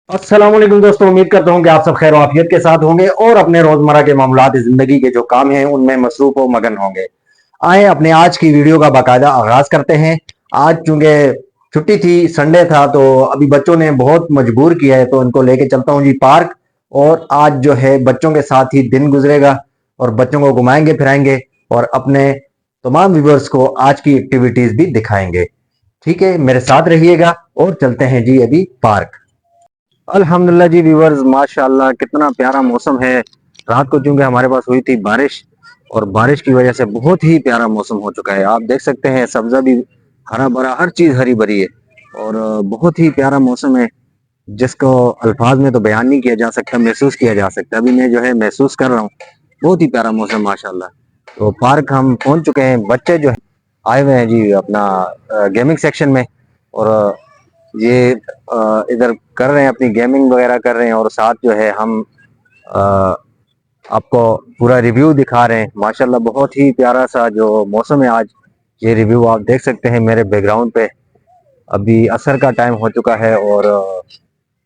अस्सलाम वालेकुम दोस्तों, उम्मीद करता हूं कि आप सब खैर वाफियत के साथ होंगे और अपने रोजमर्रा के मामलात जिंदगी के जो काम हैं उनमें मसरूफ व मगन होंगे। आए अपने आज की वीडियो का बाकायदा आगाज करते हैं। आज चूंकि छुट्टी थी, संडे था, तो अभी बच्चों ने बहुत मजबूर किया है, तो इनको लेके चलता हूं जी पार्क। और आज जो है बच्चों के साथ ही दिन गुजरेगा और बच्चों को घुमाएंगे फिराएंगे और अपने तमाम व्यूवर्स को आज की एक्टिविटीज भी दिखाएंगे। ठीक है, मेरे साथ रहिएगा और चलते हैं जी अभी पार्क। अल्हम्दुलिल्लाह जी व्यूवर्स, माशाल्लाह कितना प्यारा मौसम है। रात को चूंकि हमारे पास हुई थी बारिश और बारिश की वजह से बहुत ही प्यारा मौसम हो चुका है। आप देख सकते हैं सब्जा भी हरा भरा, हर चीज हरी भरी है और बहुत ही प्यारा मौसम है जिसको अल्फाज में तो बयान नहीं किया जा सकता, महसूस किया जा सकता। अभी मैं जो है महसूस कर रहा हूँ, बहुत ही प्यारा मौसम माशाल्लाह। तो पार्क हम पहुंच चुके हैं। बच्चे जो है आए हुए हैं जी अपना गेमिंग सेक्शन में और ये इधर कर रहे हैं, अपनी गेमिंग वगैरह कर रहे हैं और साथ जो है हम अ, आपको पूरा रिव्यू दिखा रहे हैं। माशाल्लाह बहुत ही प्यारा सा जो मौसम है आज। ये रिव्यू आप देख सकते हैं मेरे बैकग्राउंड पे। अभी असर का टाइम हो चुका है और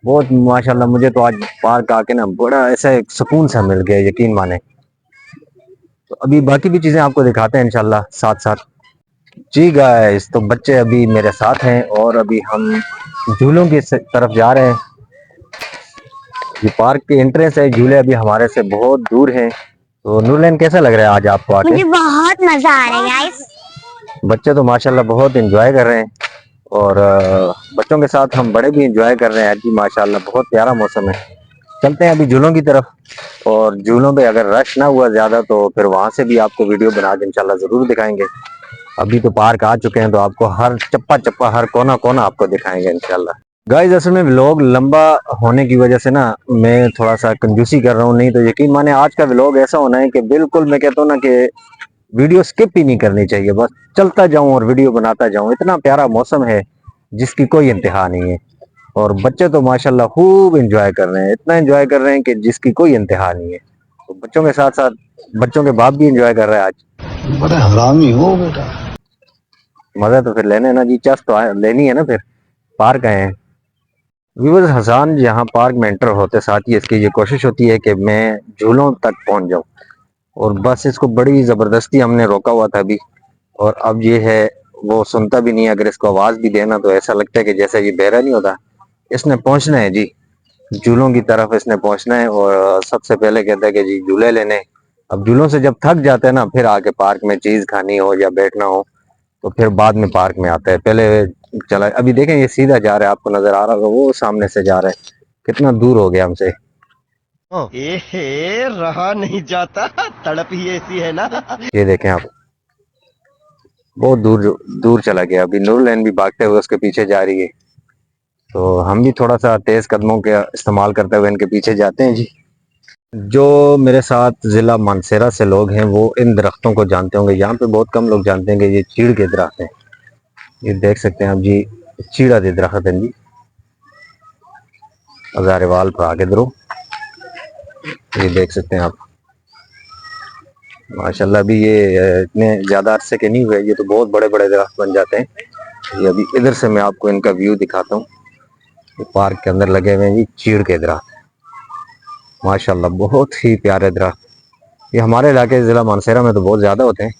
बहुत माशाल्लाह मुझे तो आज पार्क आके ना बड़ा ऐसा एक सुकून सा मिल गया, यकीन माने। तो अभी बाकी भी चीजें आपको दिखाते हैं इंशाल्लाह साथ साथ। जी गाइस, तो बच्चे अभी मेरे साथ हैं और अभी हम झूलों की तरफ जा रहे हैं। ये पार्क की एंट्रेंस है, झूले अभी हमारे से बहुत दूर हैं। तो नूरलैन, कैसा लग रहा है आज आपको आके? मुझे बहुत मजा आ रहा है गाइस। बच्चे तो माशाल्लाह बहुत एंजॉय कर रहे हैं और बच्चों के साथ हम बड़े भी एंजॉय कर रहे हैं। आज जी माशाल्लाह बहुत प्यारा मौसम है। चलते हैं अभी झूलों की तरफ और झूलों पे अगर रश ना हुआ ज्यादा तो फिर वहां से भी आपको वीडियो बना के इंशाल्लाह जरूर दिखाएंगे। अभी तो पार्क आ चुके हैं तो आपको हर चप्पा चप्पा, हर कोना कोना आपको दिखाएंगे इंशाल्लाह। गाइस, असल में व्लॉग लंबा होने की वजह से ना मैं थोड़ा सा कंजूसी कर रहा हूँ, नहीं तो यकीन माने आज का व्लॉग ऐसा होना है कि बिल्कुल मैं कहता हूँ ना कि वीडियो स्किप ही नहीं करनी चाहिए, बस चलता जाऊं और वीडियो बनाता जाऊं। इतना प्यारा मौसम है जिसकी कोई इंतहा नहीं है और बच्चे तो माशाल्लाह खूब एंजॉय कर रहे हैं, इतना एंजॉय कर रहे हैं कि जिसकी कोई इंतहा नहीं है। तो बच्चों के साथ साथ बच्चों के बाप भी एंजॉय कर रहे हैं आज। बड़ा हरामी हो बेटा। मजा तो फिर लेने है ना जी, चस तो लेनी है ना, फिर पार्क आए हैं। व्यूअर्स, हसान यहाँ पार्क में एंटर होते साथ ही इसकी ये कोशिश होती है कि मैं झूलों तक पहुंच जाऊं और बस इसको बड़ी जबरदस्ती हमने रोका हुआ था अभी। और अब ये है, वो सुनता भी नहीं है। अगर इसको आवाज भी देना तो ऐसा लगता है कि जैसे ये बहरा नहीं होता। इसने पहुंचना है जी, झूलों की तरफ इसने पहुंचना है और सबसे पहले कहता है कि जी झूले लेने। अब झूलों से जब थक जाते हैं ना, फिर आके पार्क में चीज खानी हो या बैठना हो तो फिर बाद में पार्क में आता है। पहले चला, अभी देखें ये सीधा जा रहा है, आपको नजर आ रहा होगा वो सामने से जा रहा है, कितना दूर हो गया हमसे। एहे रहा नहीं जाता, तड़प ही ऐसी है ना। ये देखें आप, बहुत दूर दूर चला गया। अभी नूरलैन भी भागते हुए उसके पीछे जा रही है, तो हम भी थोड़ा सा तेज कदमों के इस्तेमाल करते हुए इनके पीछे जाते हैं जी। जो मेरे साथ जिला मानसेरा से लोग हैं वो इन दरख्तों को जानते होंगे। यहाँ पे बहुत कम लोग जानते हैं कि ये चीड़ के दरख्त हैं। ये देख सकते हैं आप जी, चीड़ा के दरख्त हैं जी, हजारेवाल पर आगे दरो। ये देख सकते हैं आप, माशाल्लाह अभी ये इतने ज्यादा अरसे के नहीं हुए, ये तो बहुत बड़े बड़े दरख्त बन जाते हैं। ये अभी इधर से मैं आपको इनका व्यू दिखाता हूँ। ये पार्क के अंदर लगे हुए हैं जी चीड़ के दरख्त, माशाल्लाह बहुत ही प्यारे दरख्त। ये हमारे इलाके जिला मानसेरा में तो बहुत ज्यादा होते हैं,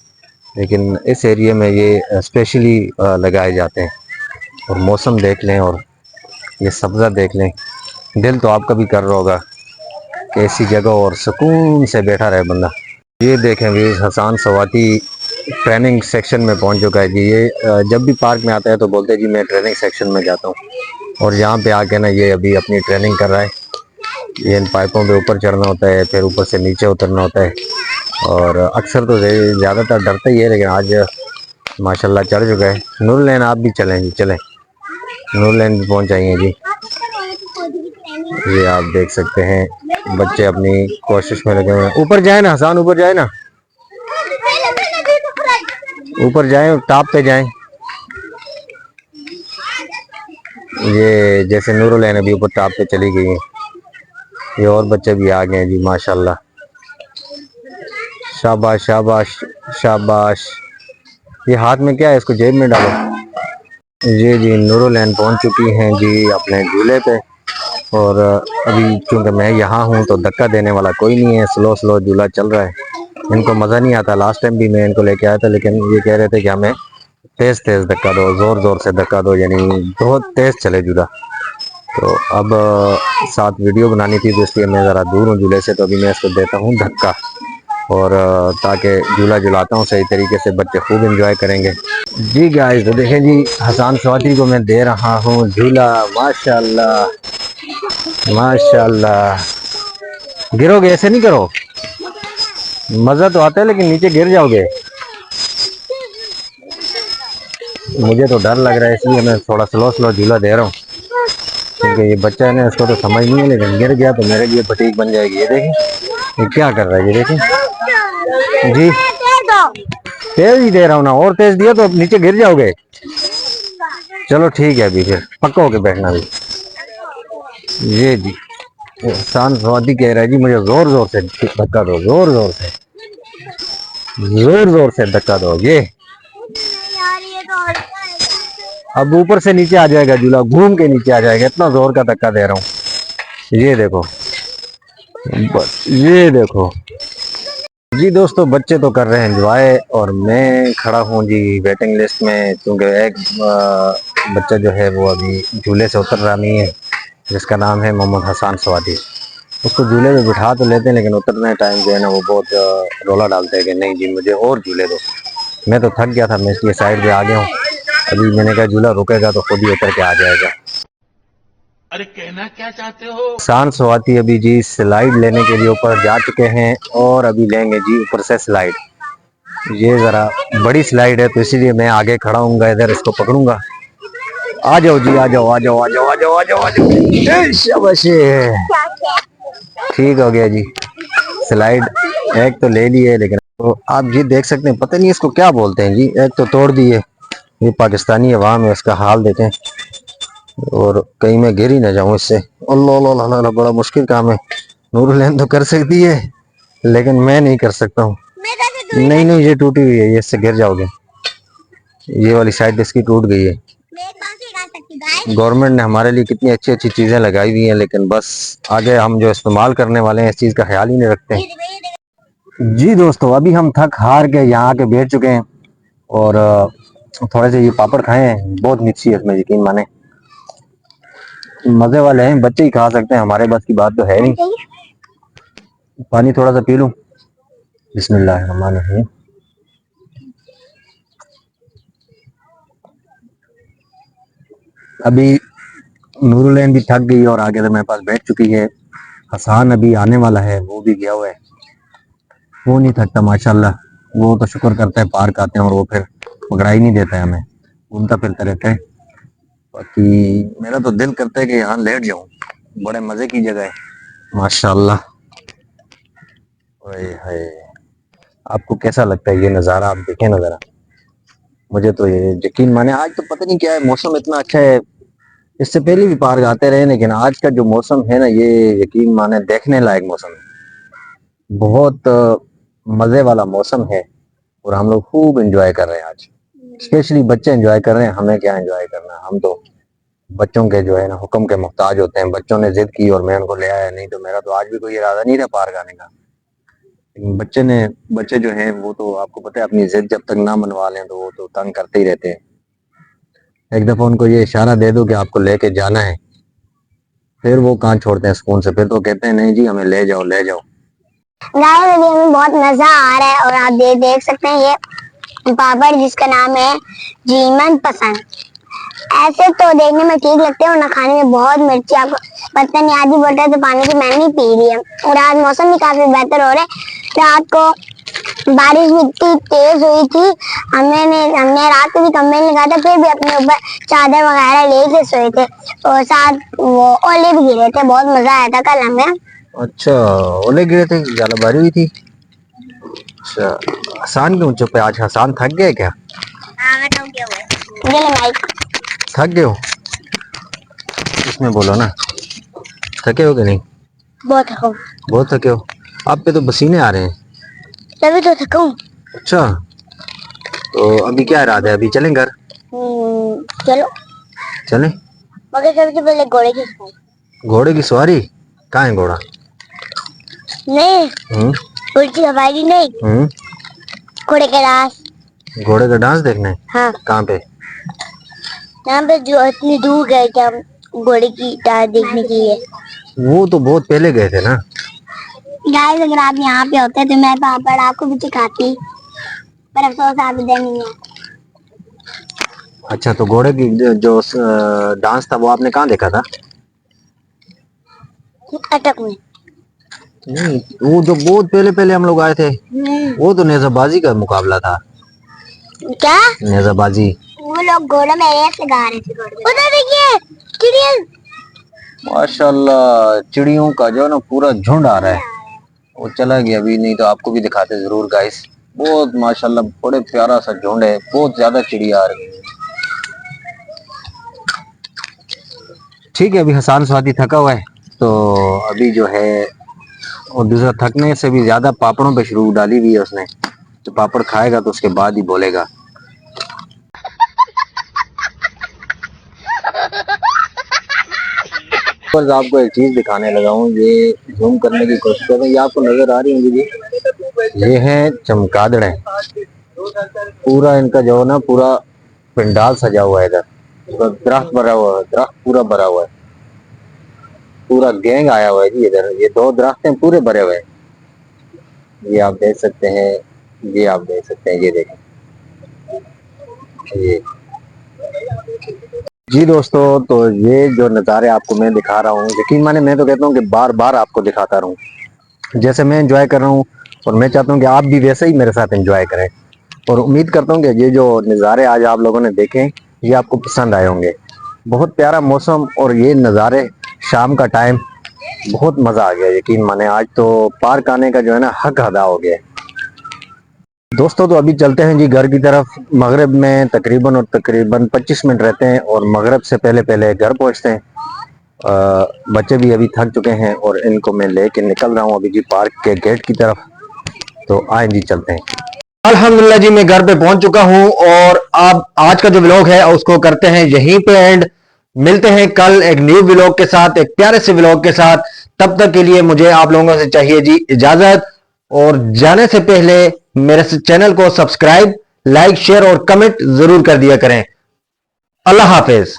लेकिन इस एरिया में ये स्पेशली लगाए जाते हैं। और मौसम देख लें और ये सब्जा देख लें, दिल तो आपका भी कर रहा होगा कि ऐसी जगह और सुकून से बैठा रहे बंदा। ये देखें भी हसान सवाती ट्रेनिंग सेक्शन में पहुंच चुका है जी। ये जब भी पार्क में आता है तो बोलते हैं जी मैं ट्रेनिंग सेक्शन में जाता हूँ और यहाँ पे आके ना ये अभी अपनी ट्रेनिंग कर रहा है। ये इन पाइपों पे ऊपर चढ़ना होता है, फिर ऊपर से नीचे उतरना होता है और अक्सर तो ज़्यादातर डरता ही है, लेकिन आज माशाल्लाह चढ़ चुका है। नूरलैन आप भी चलें जी, चलें, नूरलैन भी पहुँच जाएंगे जी। ये आप देख सकते हैं बच्चे अपनी कोशिश में लगे हुए हैं। ऊपर जाए ना हसान, ऊपर जाए ना, ऊपर जाए, टॉप पे जाए। ये जैसे नूरुलैन अभी ऊपर टॉप पे चली गई है, ये और बच्चे भी आ गए हैं जी माशाल्लाह। शाबाश शाबाश शाबाश। ये हाथ में क्या है, इसको जेब में डालो। ये जी नूरुलैन पहुंच चुकी हैं जी अपने झूले पे और अभी चूंकि मैं यहाँ हूँ तो धक्का देने वाला कोई नहीं है, स्लो स्लो झूला चल रहा है। इनको मज़ा नहीं आता। लास्ट टाइम भी मैं इनको लेके आया था, लेकिन ये कह रहे थे कि हमें तेज़ तेज़ धक्का दो, ज़ोर ज़ोर से धक्का दो, यानी बहुत तेज़ चले झूला। तो अब साथ वीडियो बनानी थी, तो इसलिए मैं ज़रा दूर हूँ झूले से, तो अभी मैं इसको देता हूँ धक्का, और ताकि झूला झुलाता हूँ सही तरीके से, बच्चे खूब एंजॉय करेंगे। जी गाइस, तो देखें जी, हसन स्वाति को मैं दे रहा हूँ झूला। माशाल्लाह माशाल्लाह। गिरोगे, ऐसे नहीं करो, मज़ा तो आता है लेकिन नीचे गिर जाओगे। मुझे तो डर लग रहा है, इसलिए मैं थोड़ा स्लो स्लो झूला दे रहा हूँ, क्योंकि ये बच्चा है ना, इसको तो समझ नहीं है, लेकिन गिर गया तो मेरे लिए फटीक बन जाएगी। ये देखें ये क्या कर रहा है, ये देखें जी। तेज ही दे रहा हूँ ना, और तेज दिया तो नीचे गिर जाओगे। चलो ठीक है, अभी फिर पक्का होके बैठना भी। ये जी शान स्वाति कह रहा है जी, मुझे जोर जोर से धक्का दो, जोर जोर से, जोर जोर से धक्का दो। ये अब ऊपर से नीचे आ जाएगा झूला, घूम के नीचे आ जाएगा, इतना जोर का धक्का दे रहा हूँ। ये देखो, बस ये देखो जी। दोस्तों, बच्चे तो कर रहे हैं एंजॉय, और मैं खड़ा हूँ जी वेटिंग लिस्ट में, क्योंकि एक बच्चा जो है वो अभी झूले से उतर रहा नहीं है, जिसका नाम है मोहम्मद हसन स्वाति। उसको झूले में बिठा तो लेते हैं, लेकिन उतरने टाइम जो है ना वो बहुत रोला डालते हैं कि नहीं जी मुझे और झूले दो। मैं तो थक गया था, मैं इसलिए साइड पे आ गया हूँ। अभी मैंने कहा झूला रुकेगा तो खुद ही उतर के आ जाएगा। अरे कहना क्या चाहते हो? शान स्वाति अभी जी स्लाइड लेने के लिए ऊपर जा चुके हैं, और अभी लेंगे जी ऊपर से स्लाइड। ये जरा बड़ी स्लाइड है, तो इसीलिए मैं आगे खड़ा हूँ, इधर इसको पकड़ूंगा। आ जाओ जी, आ जाओ आ जाओ आ जाओ आ जाओ आ जाओ आ जाओ। शाबाश, ठीक हो गया जी। स्लाइड एक तो ले ली है, लेकिन तो आप जी देख सकते हैं, पता नहीं इसको क्या बोलते हैं जी, एक तो तोड़ दी है। ये पाकिस्तानी अवाम है, इसका हाल देखें, और कहीं मैं गिर ही ना जाऊं इससे। अल्लाह अल्लाह अल्लाह, बड़ा मुश्किल काम है। नूरुलैन तो कर सकती है, लेकिन मैं नहीं कर सकता हूँ। नहीं नहीं, ये टूटी हुई है, ये इससे गिर जाओगे। ये वाली साइड इसकी टूट गई है। गवर्नमेंट ने हमारे लिए कितनी अच्छी अच्छी चीजें लगाई हुई हैं, लेकिन बस आगे हम जो इस्तेमाल करने वाले हैं इस चीज का ख्याल ही नहीं रखते। जी दोस्तों, अभी हम थक हार के यहाँ के बैठ चुके हैं, और थोड़े से ये पापड़ खाए हैं, बहुत मिर्ची है इसमें, यकीन माने मजे वाले हैं, बच्चे ही खा सकते हैं, हमारे बस की बात तो है नहीं। पानी थोड़ा सा पी लूं। बिस्मिल्लाहिर्रहमानिर्रहीम। अभी नूरुलैन भी थक गई और आगे तो मेरे पास बैठ चुकी है। हसान अभी आने वाला है, वो भी गया हुआ है। वो नहीं थकता माशाल्लाह, वो तो शुक्र करता है पार्क आते हैं, और वो फिर पकड़ा ही नहीं देता है हमें, घूमता फिरता रहता है। बाकी मेरा तो दिल करता है कि यहाँ लेट जाऊं, बड़े मजे की जगह है माशाल्लाह। ओए हाय, आपको कैसा लगता है ये नज़ारा? आप देखें ना जरा, मुझे तो ये यकीन माने, आज तो पता नहीं क्या है, मौसम इतना अच्छा है। इससे पहले भी पार्क आते रहे, लेकिन आज का जो मौसम है ना, ये यकीन माने देखने लायक मौसम है। बहुत मजे वाला मौसम है, और हम लोग खूब एंजॉय कर रहे हैं आज। स्पेशली बच्चे एंजॉय कर रहे हैं, हमें क्या एंजॉय करना, हम तो बच्चों के जो है ना हुक्म के मोहताज होते हैं। बच्चों ने जिद की और मैं उनको ले आया, नहीं तो मेरा तो आज भी कोई इरादा नहीं था पार्क आने का। लेकिन बच्चे जो हैं वो तो आपको पता है, अपनी जिद जब तक ना मनवा लें तो वो तो तंग करते ही रहते हैं। एक दफा उनको ये इशारा दे दो कि आपको लेके जाना है, फिर वो कहाँ छोड़ते हैं सुकून से, फिर तो कहते हैं नहीं जी हमें ले जाओ ले जाओ। गाइस, अभी हमें बहुत मजा आ रहा है, और आप देख सकते हैं ये पापड़ जिसका नाम है जीमन पसंद। ऐसे तो देखने में ठीक लगते हैं, और ना खाने में बहुत मिर्ची। आपको पता नहीं, आधी बोतल तो पानी की मैंने ही पी ली है। और आज मौसम भी काफी बेहतर हो रहा है। रात को बारिश भी इतनी तेज हुई थी, हमने रात को भी कंबल लगाया था, फिर भी अपने ऊपर चादर वगैरह लेके सोए थे, और साथ वो ओले भी गिरे थे। बहुत मजा आया था कल हमें। अच्छा, ओले गिरे थे, जालाबारी हुई थी। अच्छा, हसान क्यों चुप है आज? हसान थक गए क्या? हाँ, मैं थक गया हूँ। ये ले माइक। थक गए हो? इसमें बोलो ना, थके हो कि नहीं? बहुत थका हूँ। बहुत थके हो? आप पे तो पसीने आ रहे हैं। तभी तो थका हूँ। अच्छा, तो अभी क्या इरादा है, अभी चलें घर? चलो, चलें? मगर सबसे पहले घोड़े की सवारी। घोड़े की सवारी? कहाँ है घोड़ा? नहीं, उल्टी सवारी नहीं, घोड़े का डांस। घोड़े का डांस देखना है? हाँ, कहाँ पे? यहाँ पे जो इतनी दूर गए थे हम घोड़े की डांस देखने के लिए। वो तो बहुत पहले गए थे ना। गाइस अगर आप यहाँ पे होते तो मैं पापड़ आपको भी सिखाती, पर अफसोस आप इधर नहीं है। अच्छा, तो घोड़े की जो डांस था वो आपने कहाँ देखा था? अटक में। नहीं, वो जो बहुत पहले पहले हम लोग आए थे, वो तो नेजाबाजी का मुकाबला था। क्या? नेजाबाजी। वो लोग घोड़े में रेस लगा रहे थे। उधर देखिए चिड़िया। माशाल्लाह, चिड़ियों का जो ना पूरा झुंड आ रहा है। वो चला गया अभी, नहीं तो आपको भी दिखाते जरूर गाइस। बहुत माशाल्लाह बड़े प्यारा सा झुंड है, बहुत ज्यादा चिड़िया आ रही है। ठीक है, अभी हसन स्वाति थका हुआ है, तो अभी जो है, और दूसरा थकने से भी ज्यादा पापड़ों पे शुरू डाली हुई है उसने। तो पापड़ खाएगा तो उसके बाद ही बोलेगा। बस आपको एक चीज दिखाने लगा हूँ, ये जूम करने की कोशिश कर रहे हैं, ये आपको नजर आ रही होंगी जी। ये है चमगादड़। पूरा इनका जो है ना, पूरा पंडाल सजा हुआ है इधर, दरख्त भरा हुआ है, दरख्त पूरा भरा हुआ है, पूरा गैंग आया हुआ है जी इधर। ये 2 दरख्त हैं पूरे भरे हुए हैं, ये आप देख सकते हैं, ये आप देख सकते हैं, ये देखें ये जी दोस्तों। तो ये जो नज़ारे आपको मैं दिखा रहा हूँ, यकीन माने मैं तो कहता हूँ कि बार बार आपको दिखाता रहूँ। जैसे मैं एंजॉय कर रहा हूँ, और मैं चाहता हूँ कि आप भी वैसे ही मेरे साथ एंजॉय करें। और उम्मीद करता हूँ कि ये जो नज़ारे आज आप लोगों ने देखे, ये आपको पसंद आए होंगे। बहुत प्यारा मौसम और ये नज़ारे, शाम का टाइम, बहुत मज़ा आ गया। यकीन माने आज तो पार्क आने का जो है ना हक अदा हो गया। दोस्तों तो अभी चलते हैं जी घर की तरफ। मगरिब में तकरीबन 25 मिनट रहते हैं, और मगरिब से पहले पहले घर पहुंचते हैं। बच्चे भी अभी थक चुके हैं, और इनको मैं लेके निकल रहा हूं अभी जी पार्क के गेट की तरफ। तो आए जी चलते हैं। अल्हम्दुलिल्लाह जी, मैं घर पे पहुंच चुका हूं, और अब आज का जो व्लॉग है उसको करते हैं यहीं पे एंड। मिलते हैं कल एक न्यू व्लॉग के साथ, एक प्यारे से व्लॉग के साथ। तब तक के लिए मुझे आप लोगों से चाहिए जी इजाजत, और जाने से पहले मेरे चैनल को सब्सक्राइब, लाइक, शेयर और कमेंट जरूर कर दिया करें। अल्लाह हाफिज।